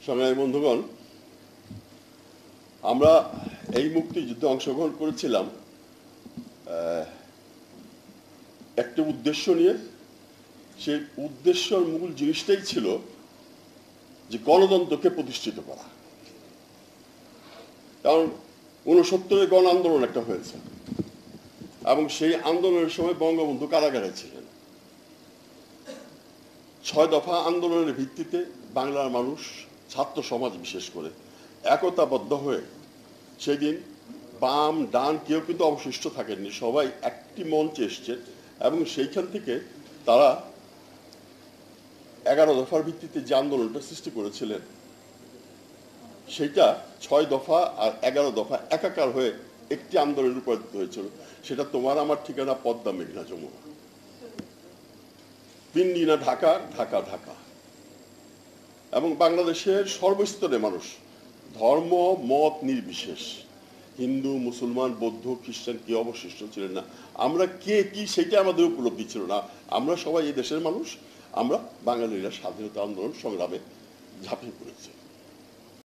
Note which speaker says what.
Speaker 1: সংগ্রামী বন্ধুগণ, আমরা এই মুক্তিযুদ্ধে অংশগ্রহণ করেছিলাম একটা উদ্দেশ্য নিয়ে। সেই উদ্দেশ্যের মূল জিনিসটাই ছিল যে গণতন্ত্রকে প্রতিষ্ঠিত করা। কারণ ৬৯-এর গণ আন্দোলন একটা হয়েছে এবং সেই আন্দোলনের সময় বঙ্গবন্ধু কারাগারে ছিলেন। ৬ দফা আন্দোলনের ভিত্তিতে বাংলার মানুষ, ছাত্র সমাজ বিশেষ করে একতাবদ্ধ হয়ে সেদিন বাম ডান কেউ কিন্তু অবশিষ্ট থাকেননি, সবাই একটি মঞ্চে এসছেন এবং সেইখান থেকে তারা 11 দফার ভিত্তিতে যে আন্দোলনটা সৃষ্টি করেছিলেন সেটা ৬ দফা আর 11 দফা একাকার হয়ে একটি আন্দোলনের রূপান্তরিত হয়েছিল। সেটা তোমার আমার ঠিকানা পদ্মা মেঘনা যমুনা, ৩ দিনা ঢাকা ঢাকা ঢাকা। এবং বাংলাদেশের সর্বস্তরের মানুষ, ধর্ম মত নির্বিশেষ, হিন্দু মুসলমান বৌদ্ধ খ্রিস্টান কেউ অবশিষ্ট ছিলেন না। আমরা কে কি সেটা আমাদের উপলব্ধি ছিল না। আমরা সবাই এই দেশের মানুষ, আমরা বাঙালিরা স্বাধীনতা আন্দোলন সংগ্রামে ঝাঁপিয়ে পড়েছি।